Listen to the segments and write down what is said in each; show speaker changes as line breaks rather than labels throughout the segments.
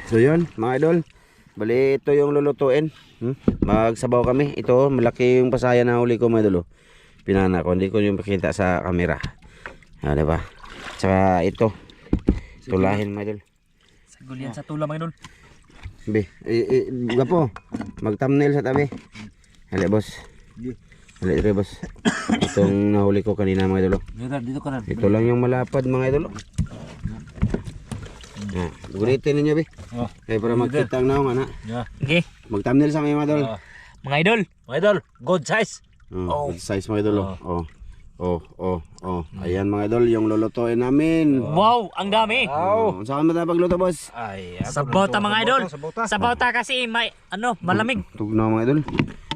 So yun mga idol, bali ito yung lulutuin. Magsabaw kami. Ito malaki yung pasaya na huli ko mga idol. Pinana ko, hindi ko yung pakita sa camera. Diba? Tsaka ito tulahin mga idol.
Sagol yan sa tula mga idol.
Be, gapo, mag thumbnail sa tabi. Hali boss. Hali rin boss. Itong nahuli ko kanina mga idol.
Dito ka na.
Ito lang yung malapad mga idol. Gunitin ninyo be. Kaya para magkita ang naong anak.
Okay.
Mag thumbnail sa mga idol.
Mga idol. Mga idol. Good size.
Good size mga idol. Ayan mga idol, yung lulutuin namin.
Wow, ang dami.
Saan mo tayo pagluto boss?
Sabaw ta mga idol. Sabaw ta kasi may malamig.
Tugnaw mga idol.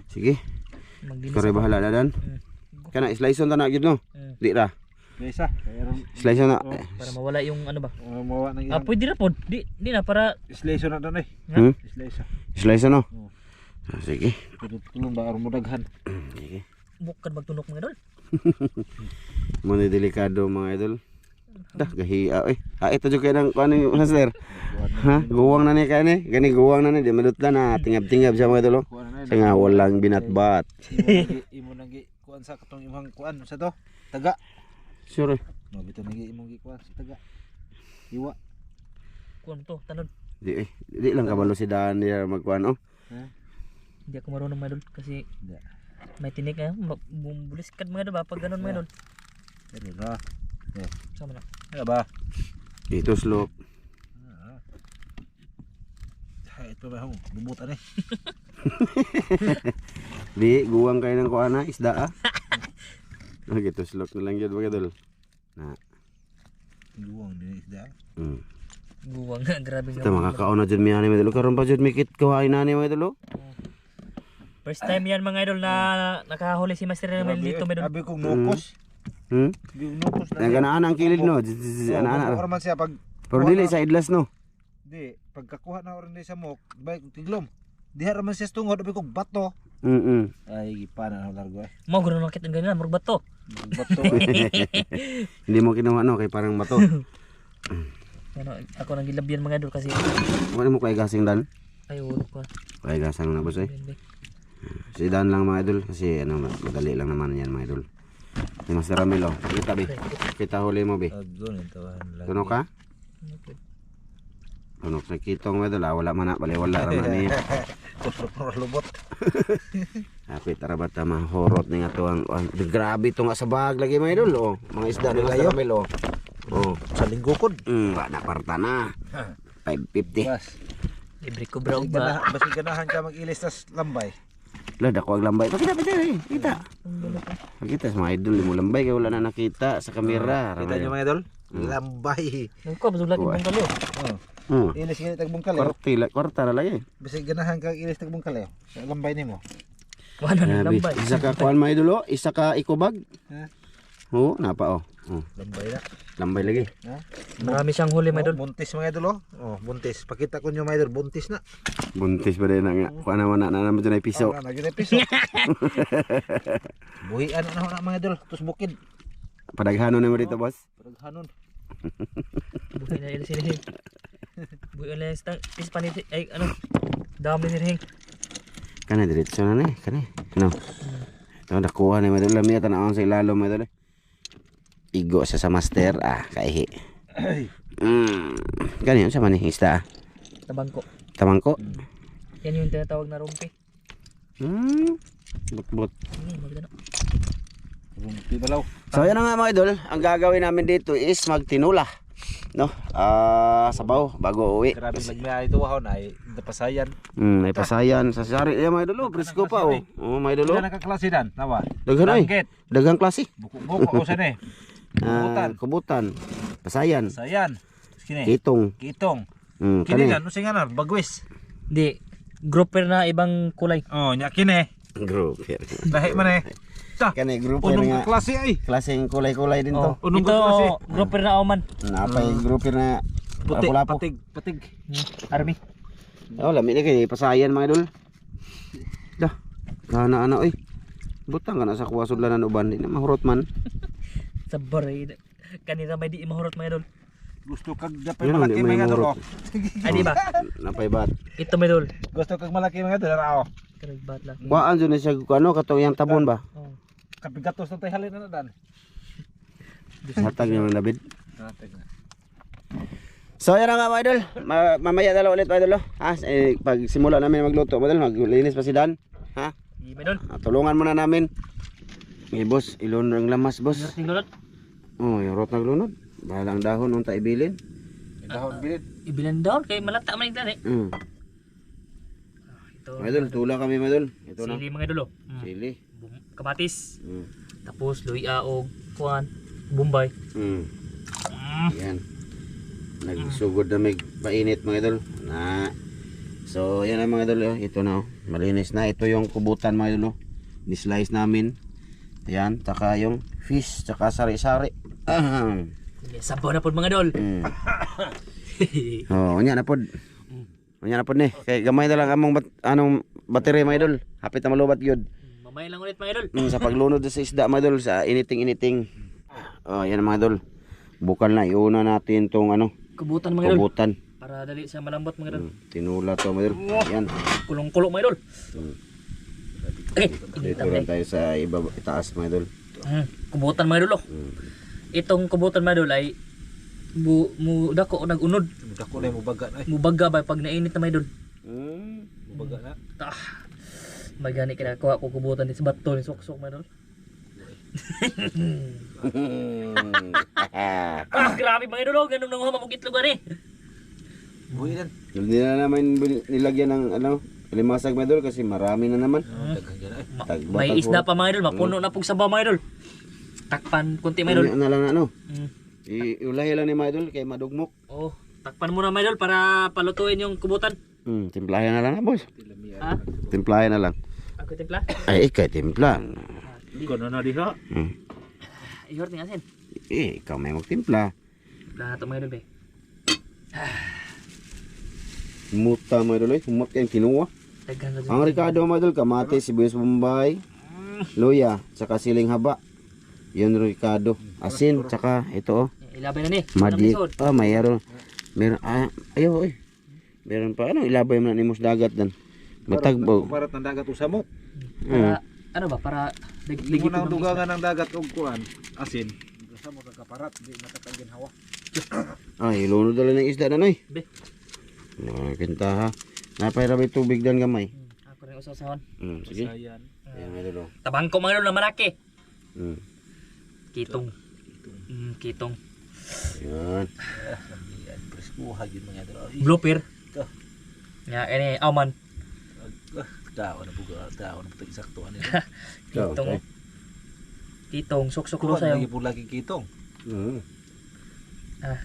Sige. Kare bahala na dan. Kana slice on ta na gyud no. Di ra. Slice on na.
Para mawala yung ano ba?
Mawala na yan.
Pwede na po. Di na para
Slice na doon eh.
Slice on no. Sige.
Tulong ba aron mo daghan.
Sige.
bukan magtunok mga idol.
Muna delikado mga idol. Dah gahiya eh. Ito juga nang kuan ni master. Ha, guwang na ni kani. Gani guwang na ni di madutlan na tingab-tingab siya mga idol. Sa nga walang binatbat.
Imo nang kuan sa katong imong kuan sa to. Taga.
Sure.
No bitaw nang imong kuan sa taga. Iwa.
Kuan to tanod.
Di lang kabalo si Dan dia magkuan oh.
Hindi ako marunong mga idol kasi may tinik bumbuliskan mga idol ba pag ganun mga idol.
Pero ra.
Sama na.
Ano ba?
Ito slope.
Ito ba hong bumutan eh.
Di guwang kayo ng kuana isda ah. Gitu slope na lang yun mga idol. Na.
Guwang din isda.
Guwang nga grabe nga.
Ito makakaon na dyan miyani mga idol. Karoon pa dyan mikit kawain na ni mga idol.
First time yan mga idol na nakahuli si Master Ramel dito mga idol.
Sabi kong nukos. Nukos na.
Ganaan ang kilid no. Ana-ana.
Or man siya pag
Pero dili sa idlas no.
di pagkakuha na oran sa mok, bay tiglom. Diha ra man siya tungod abi kog bato. Ay gipana na largo eh.
Mo guro nakit ang ganyan murag bato.
Bato.
Hindi mo kinuha no kay parang bato.
Ano ako nang gilabyan mga idol kasi
Ano mo kay gasing Dan?
ay ulo ko.
Kay gasang na boss eh. Si Dan lang mga idol kasi ano madali lang naman yan mga idol. Si Master Ramil oh. Kita bi. Kita huli mo bi.
Doon ito lang.
Tunog ka? Tunog sa kitong mga idol. Wala man na baliwala ra man ni.
Lubot.
Apit ra ba ta mahorot ni nga tuang grabe to nga sa bag lagi mga idol oh. Mga isda ni Master Ramil oh. Oh,
Sa linggo kon.
na parta na. 550.
Bas.
Libre ko bro ba.
Basi ganahan ka mag-ilis tas lambay.
Lah dako ang lambay. Pakita eh. Kita. Kita sa mga idol mo lambay kay wala na nakita sa kamera.
Kita nyo mga idol? Lambay.
Nako bazuglat ibang kalyo.
Ilis ka tagbong kaleo.
Kwarta na lagi.
Basi ganahan ka ilis tagbong kaleo. Sa lambay nimo.
Wala na lambay.
Isa ka kuan mga idol, isa ka ikobag.
Ha?
Oo, napa oh.
Lambay na.
Lambay lagi.
Ha?
Marami siyang huli mga idol.
Buntis mga idol oh. Oh, buntis. Pakita ko nyo mga idol, buntis na.
Buntis ba din na nga. Kuan naman na naman dyan ay piso.
Oh, na piso. Buhian na mga idol, tus bukid.
Padaghano na mo dito, boss.
Padaghanon.
Buhay na ilis sinihing. Buhay na ilis paniti ay ano. Dami sinihing.
Kana diretso na ni, kana. No. Ito nakuha ni mga idol. Lamia tanawon sa ilalo mga idol. Igo sa master kaihi. Ganyan sa maning isda.
Tabangko.
Tamangko.
Yan yung tinatawag na rumpi.
But.
Magdano.
Rumpi balaw.
So yan na nga mga idol, ang gagawin namin dito is magtinula. No? Sabaw bago uwi.
Grabe nagmaya ito wahon ay napasayan.
May pasayan sa sari. Yan mga idol, brisko pa oh. Oh mga idol.
Wala nakaklase dan, nawa.
Daghan ay. Daghang klase.
Buko ako sa ne.
Kubutan. Pasayan.
Sayan. Kini.
Kitong.
Kitong.
Kani.
Kini lan usay nga na bagwis.
Di grouper na ibang kulay.
Oh, nya kini.
Grouper.
Lahi man eh. Ta.
Kani grouper
Unong
nga.
klase ay.
Klaseng kulay-kulay din to.
Unong
Ito
klase.
grouper na auman.
Napay grouper na
Puti,
lapu-lapu.
patig.
Army.
Oh, lami na kay pasayan mga idol. Dah. Kana ana oy. Butang kana sa kuwa sudlanan uban di na mahurot man.
Sabar kanina may di mahurot mga idol.
Gusto kag dapay
Yan,
malaki
di may
mga idol.
murot.
Oh.
Ay di ba?
Napay bat.
Ito may idol.
Gusto kag malaki mga idol rao.
Karagbat lang.
Kuhaan dyan na siya ano katong yang tabon ba?
Oh.
Kapigatos na tayo halin na dan.
Hatag niyo ng David.
Natag na.
So yan na nga mga idol. Mamaya na lang ulit mga idol. Ha? Pag simula namin magluto mga idol, maglinis pa si Dan. Ha?
Di may idol.
Tulungan muna namin. Okay boss, ilon ng lamas boss.
Yung lulot.
Oh, yung rot naglunod. Bahalang dahon unta ibilin.
Dahon bilid.
Ibilan down kay malata man iglan eh. Ito.
Mga idol, tula kami mga idol. Ito na.
Sili mga idol. Oh.
Sili.
Kamatis.
Mm.
Tapos luya og kuan. Bombay.
Mm. Yan. Nagsugod na may painit mga idol. Na. So, yan ang mga idol. Oh. Ito na. Oh. Malinis na. Ito yung kubutan mga idol. Oh. Ni-slice namin. Ayan. Tsaka yung fish. Tsaka sari-sari.
Sabaw na pod mga idol.
Oh, unya na pod. Unya na pod ni. Kay gamay na lang among anong battery mga idol. Hapit na malubat gyud.
Mamaya lang ulit mga idol.
Sa paglunod sa isda mga idol sa initing-initing. Oh, yan mga idol. Bukal na iuna natin tong ano,
Kubutan mga idol.
kubutan.
Para dali siya malambot mga idol.
Tinula to mga idol. Yan.
Kulong-kulo mga idol. Okay,
Dito lang tayo sa itaas mga idol.
kubutan mga idol. Oh. Itong kubutan mga idol ay dako nagunod.
Dako na mo baga na.
Mubaga ba pag nainit na mga idol.
Mo baga na.
May gani kaya kuha ko kubutan ni sa bato ni sok-sok mga idol. Grabe mga idol, ganun nang humamog itlog ani.
Buhi dan.
Hindi na naman nilagyan ng ano, limasag mga idol kasi marami na naman.
Daghan gyud ay.
Tagba-
May isda pa mga idol, mapuno na pug sabaw mga idol. Takpan kunti mga idol.
Ano na lang ano. Iulahi lang ni mga idol kay madugmok.
Oh, takpan muna mga idol para palutuin yung kubutan.
Timplahan na lang na boss.
Ha?
Timplahan na lang.
Ako timpla.
Ay, ikay timpla.
Iko na diha.
Ihort ni asin.
Ikaw may magtimpla.
Lahat mga idol be.
Muta mga idol, humot kayong kinuha.
Daghan na
Ang Ricardo mga idol, kamatis, sibuyas bombay, luya, tsaka siling haba. Yun Ricardo. Asin, tsaka ito oh.
Ilabay na ni.
Magic. Mayroon. Meron, ayaw eh. Meron pa, ano, ilabay mo na nimos dagat dan. Matagbo.
Parat ng dagat usamot.
Para ano ba para
Ligi mo nang dugangan ng dagat og kuan asin. Usamot ang kaparat di matatangin hawa.
Ay, ilunod dala ng isda na noy.
Be.
Kinta ha. Napay rabay tubig dan gamay.
Ako rin usasahon.
Sige.
Sayan.
Ayan mga idol.
Tabangko mga idol na malaki.
Mm.
Kitong. Kitong.
Yan.
Yan preskuha gyud mga idol.
Blooper. Ya, ini aman.
Daon na buga, daon na putang sakto ani.
Kitong. Kitong sok-sok lo
Kuha
sayo.
lagi po lagi kitong.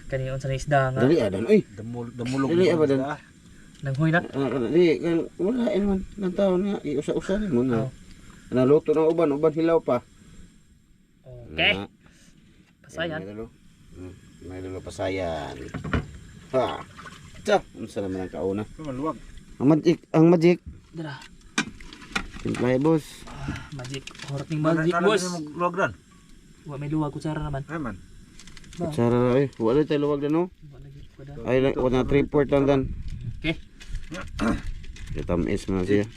Kani unsa na isda nga
Dali adan. Uy.
Damulog.
Dili, abadan.
nanghoy na.
Di kan wala naman ng taon nga iusa-usa mo na. Naluto ng uban hilaw pa.
Okay. Pasayan.
May dulo pasayan. Ha. Tsa, unsa naman ang kauna?
Maluwag.
Ang magic.
Dara.
Timplay boss.
Magic. Horting magic boss.
Luwag dan.
Wa may luwag kutsara naman.
Aman.
Kutsara ay, wala tayo luwag na no.
Wa lagi ko da.
Ay, wala 3/4 lang dan.
Okay.
Tamis man siya.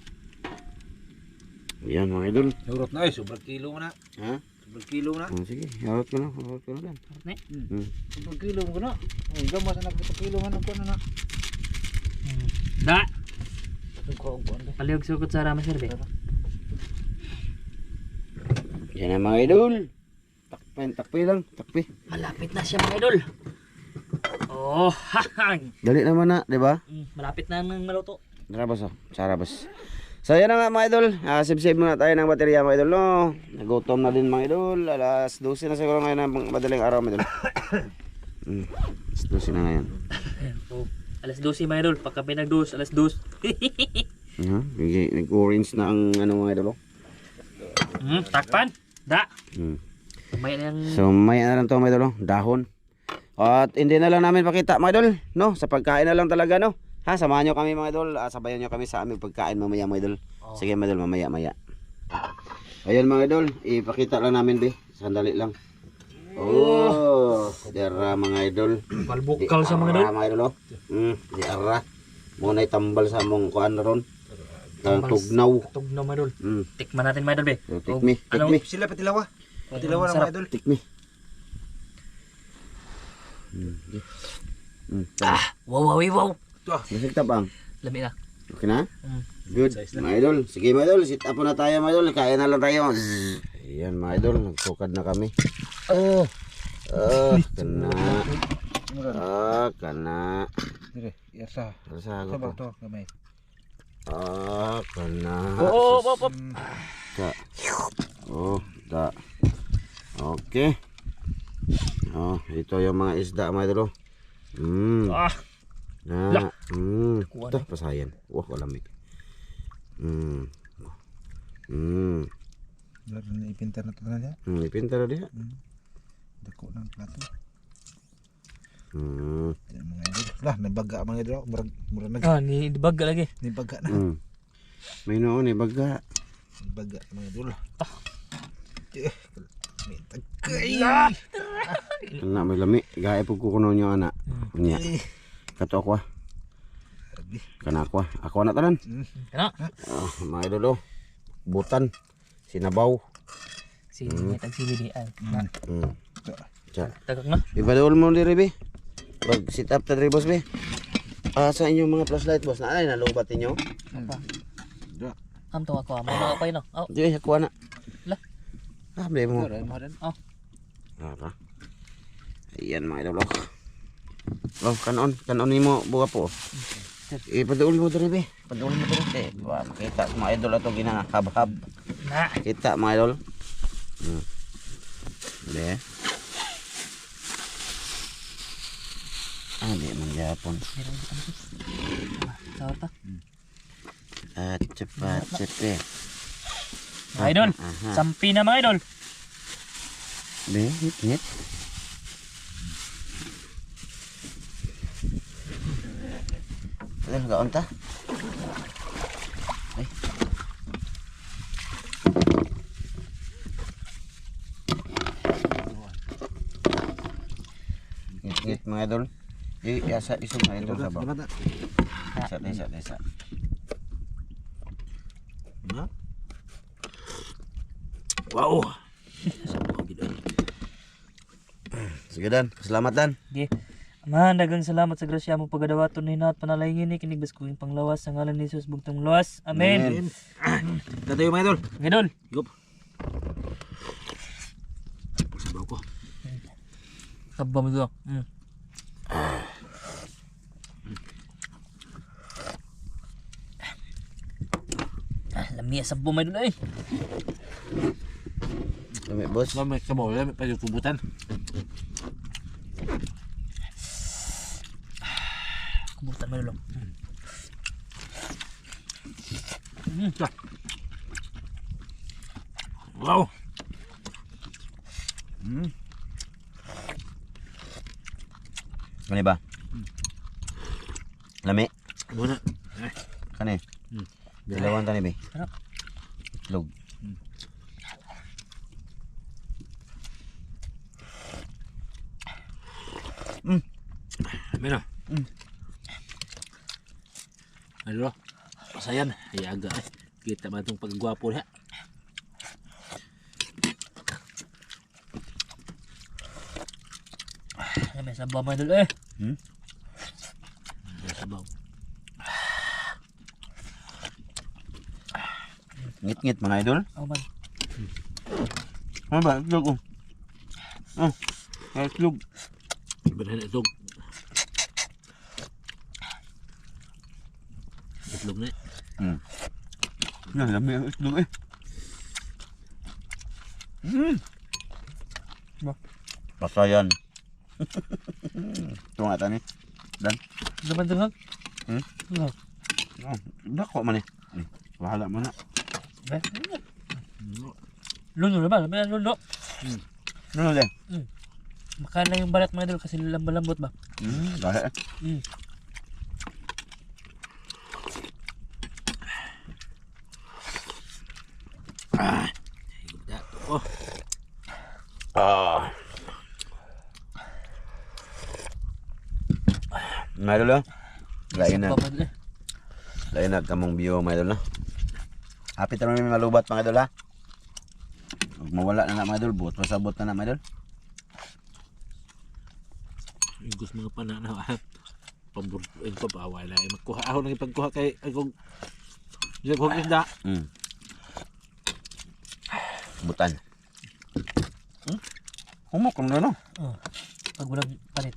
Yan mga idol.
Nurot na ay sobrang kilo mo na.
Ha?
Sobrang kilo mo na.
Sige, harot ko na dan.
Ne.
Sobrang kilo mo na. Ay gamas na ko kilo man ko na.
Da.
Ko ko.
Paliog sa kutsara maserbe.
Yan ang mga idol. Takpi lang, takpi.
Malapit na siya mga idol. Oh, hahang.
Dali naman na, di ba?
Malapit na nang maluto.
Sarabas oh, sarabas. So yan na nga mga idol, save muna tayo ng baterya mga idol no. Nagutom na din mga idol, alas 12 na siguro ngayon ng madaling araw mga idol. Alas 12 na ngayon.
Oh, alas 12 mga idol, pagka pinag-dos, alas 2.
Nag-orange na ang ano mga idol oh.
Takpan, da. May na yung...
So may na lang to mga idol oh, dahon. At hindi na lang namin pakita mga idol, no? Sa pagkain na lang talaga no. Ha, samahan nyo kami mga idol, sabayan nyo kami sa aming pagkain mamaya mga idol. Sige mga idol, mamaya. Ayan mga idol, ipakita lang namin be, sandali lang. Oh, diara mga idol.
Balbukal sa mga idol.
Diara mga idol oh. Diara. Mo nay tambal sa among kuan ron. Tugnaw.
Tugnaw mga idol.
Mm.
Tikman natin mga idol be.
Tikmi,
Ano?
tikmi.
Sila patilawa. Patilawa ng
Sarap.
mga idol.
Tikmi.
Wow, wow, wow.
Masig tabang.
Lami na.
Okay na?
Mm.
Good. Mga idol. Sige mga idol. Sit up na tayo mga idol. Kain na lang tayo. Ayan mga idol. Nagsukad na kami. Kena. Kena.
Dire, yasa.
Rasa
Sa
ako
to gamay.
Kena.
Oh,
Tak. Oh, tak. Oke. Oh, itu yung mga isda mga idol.
Ah,
Nah.
Kuha
Ito pasayan. Wah, walamig.
Dar ni ipintar na to na dia.
Pintar dia.
Dako ng plato.
Hmm.
Yan mga idol. Lah, nabaga mga idol. Murag nag
ni baga lagi.
nibaga na.
May noon eh, baga.
Nibaga mga idol. May tagay.
Anak may lami. Gaya po kukuno nyo anak. Nya. Kato ako ah.
Sabi.
Kana ako ah. Ako na tanan.
Kana.
Mga idol oh. Butan. Sinabaw.
Sini tag sili di ay. Na.
Cha.
Tagak na.
Ibadol mo diri be. Pag sit up ta diri boss be. Sa inyong mga flashlight boss na ay nalubat ninyo.
Apa?
Da.
Am to ako. Mo na pa no. Oh,
Di ako na.
lah.
Blay mo.
Mo din.
Oh.
Ara. Ayan mga idol. Oh, kanon nimo buka po. Ipadul mo diri be. Padul mo diri. Wa makita sa mga idol ato ginahab-hab.
Na.
Kita mga idol. Be. Di man yapon.
Sahur ta.
Cepat cepet.
Mga idol. Sampi na mga idol.
Be, hit. Gaon ta. Ay. Ngit mga idol. Yasa isog na idol sa ba. Desa. Wow. Sige Dan, selamat Dan.
Di. Amahan, dagang salamat sa grasya mo pagadawaton ni at panalangin ni kinig baskuing panglawas sa ngalan ni Jesus bugtong lawas. Amen.
Datayo mga idol.
Mga idol.
Yup. Sabaw ko.
Kaba mo ito. Lamia sa bumay doon eh.
Dami boss.
May sabaw, may pa kubutan.
Kubutan mo dulu.
Wow.
Kani ba? Lami.
Muna.
Kani. Dilawan tani be.
Sarap.
Itlog.
Mira. Ano? Pasayan. Ayaga eh. Kita ba itong paggwapo niya?
Lamia sa bumay dulu eh.
Sabaw.
Ngit-ngit mga idol.
Oh man.
Ano ba? Itlog oh. Itlog.
Ibahan itlog. Itlog na eh.
Yan, lami ang itlog eh. Pasayan. Ito nga tani. Dan.
Zaman tengah.
Dako man eh. Bahala mo na.
Luno naman. Lamia luno.
Ano din?
Makan lang yung balat mga idol kasi lambot ba?
Dahil eh. Mga idol, oh. Lain na.
Isa pa, mga idol.
Lain na kamong view, mga idol, no? Hapit na namin malubat, mga idol, ha? Huwag mawala na mga idol. Buot pasabot na mga idol.
Yung gusto mga pananaw at pamburuin ko ba wala ay magkuha ako nang ipagkuha kay akong isda.
Butan. Humok kung ano.
Oh, pag walang panit.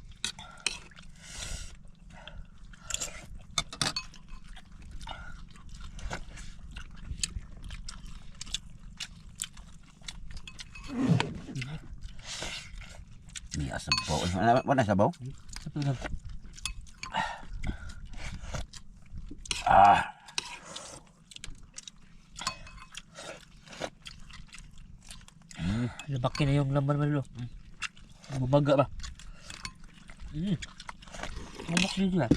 Hindi sabaw. Wala sabaw?
Sa tulang.
Ah.
Lumaki na yung laman mga idol. Bumaga ba? Bumak din sila.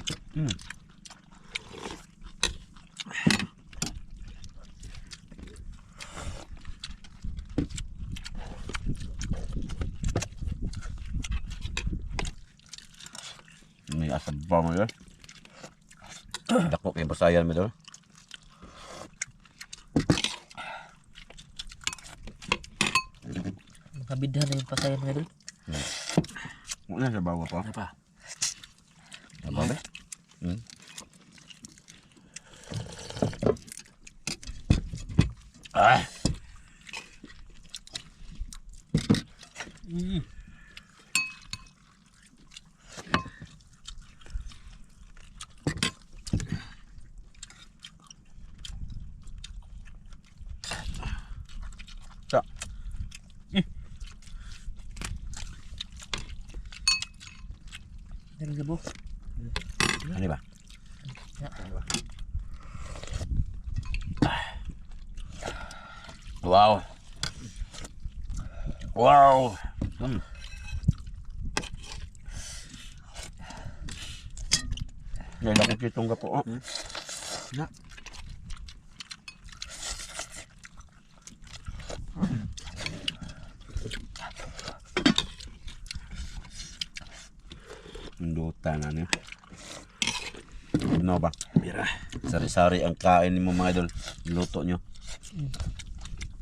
May sabaw mga idol. Dako kay basayan mga idol.
Makabidhan na yung pasayan mga idol.
Wala sabaw pa.
Ano pa?
Sabaw ba? Ah. Sa.
Dari gabo.
Ano ba?
Ya.
Wow. Wow. Yan ako kitong gapo.
Na.
Indutan na niya. Ano ba?
Bira.
Sari-sari ang kain mo mga idol. Luto nyo.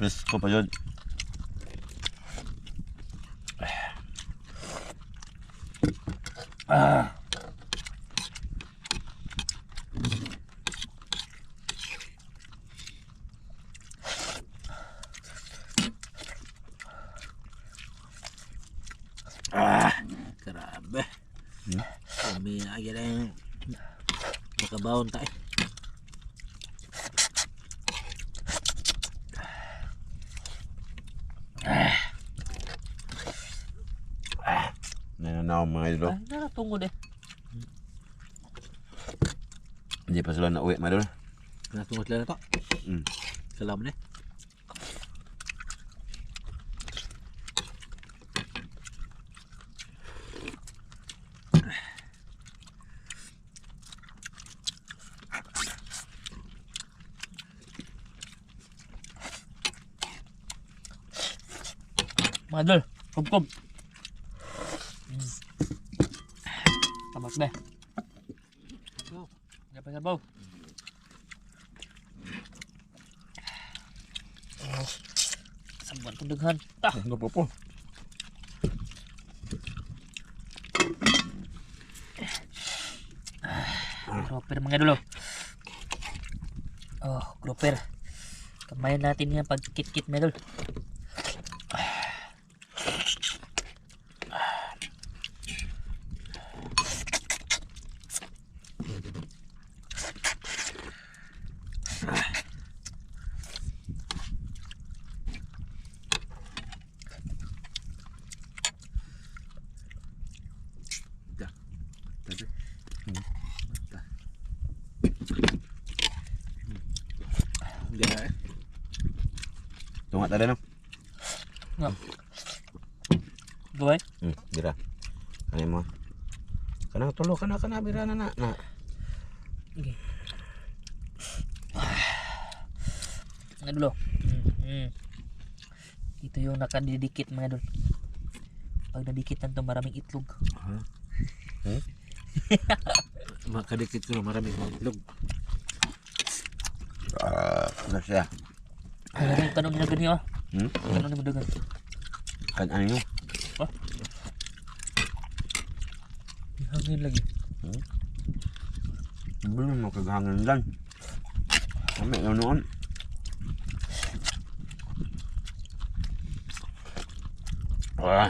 Please ko pa yun.
Grabe. Kami lagi na yung makabawon tayo.
Nananaw mga idol.
Ay, nakatungod eh.
Hindi pa sila nauwi mga idol.
Natungot lang na to. Salamat eh.
Mga idol, kub-kub. Tamak ba? Dapat sabaw. Sabuan kong daghan.
Ano po po?
Grouper mga idol. Oh, grouper. Kamayan natin yan pag kit-kit mga idol.
Tungat ada no?
Nga. Gawai?
Bira. Kani mo. Kanang tulo kana bira na.
Okay. Nga dulu. Ito yung nakadidikit mga idol. Pag nadikitan to maraming itlog.
Makadikit ko na maraming itlog.
Ano siya?
Ay, ano yung tanong nila ganyan ah.
Hmm?
Tanong nila dagan.
Kan ano nyo?
May hangin lagi.
Belum mau kegangin dan. Sampai noon. Wah.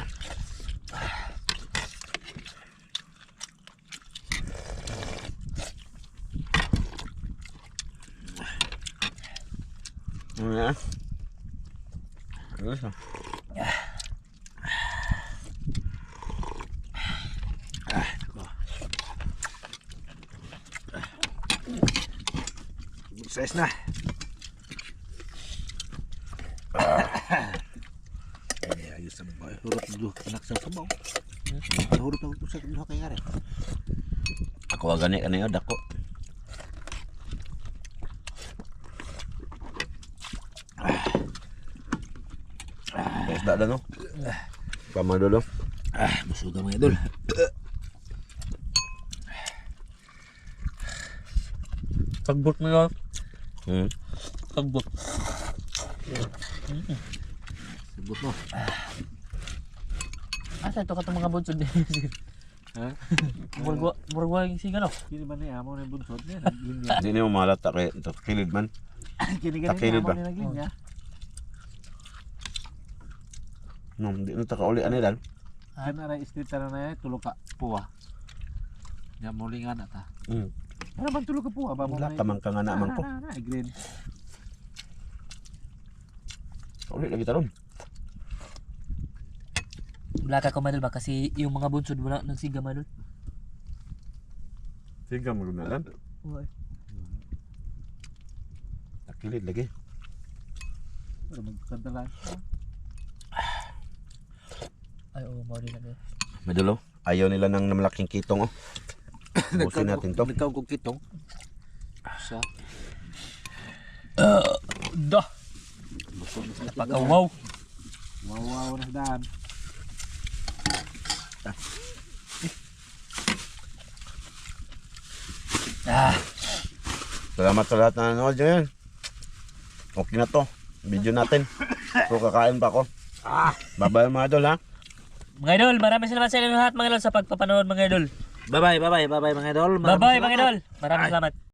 Ya. Terus.
Sukses na. Ay, ayos na ba? Hurot dulu anak sa sabaw. Hurot ako sa duha kay ngare.
Ako agani kanyo dako. Isda dah no. Pama dulu.
Masuga mga idol.
Pagbot mo yun.
Hmm.
Pagbot.
Sabot mo.
Asa ito ka itong mga bunsod din.
Ha?
Muragwa yung siga no?
Kini man ni amo na bunsod niya.
Hindi niyo malata kay to kilid man.
Kini
Takilid ba?
amo ni naglinya.
No, di na taka uli ani dan.
Kana ra street na tulo ka puwa. Ya mulingan ata.
Hmm.
Ano man tulo ka puwa ba mo?
Wala ka man kang anak man ko.
Green.
Uli lagi taron.
Wala ka kumadol ba? Kasi yung mga bunsod wala nagsiga madol.
Tiga mo na dan.
Uy.
Takilid lagi.
Pero magkanta lang.
Ay oo, mau din na.
Medulo, ayaw nila ng malaking kitong oh. Busin natin to.
Nagkaw kong kitong. Sa
Dah. Napaka-wow.
wow na daan.
Salamat sa lahat na nanood dyan. Okay na to. Video natin. So kakain pa ako. Bye-bye mga idol ha.
Mga idol, maraming salamat sa inyo lahat mga idol sa pagpapanood mga idol.
Bye bye mga idol.
Bye-bye mga idol. Maraming salamat.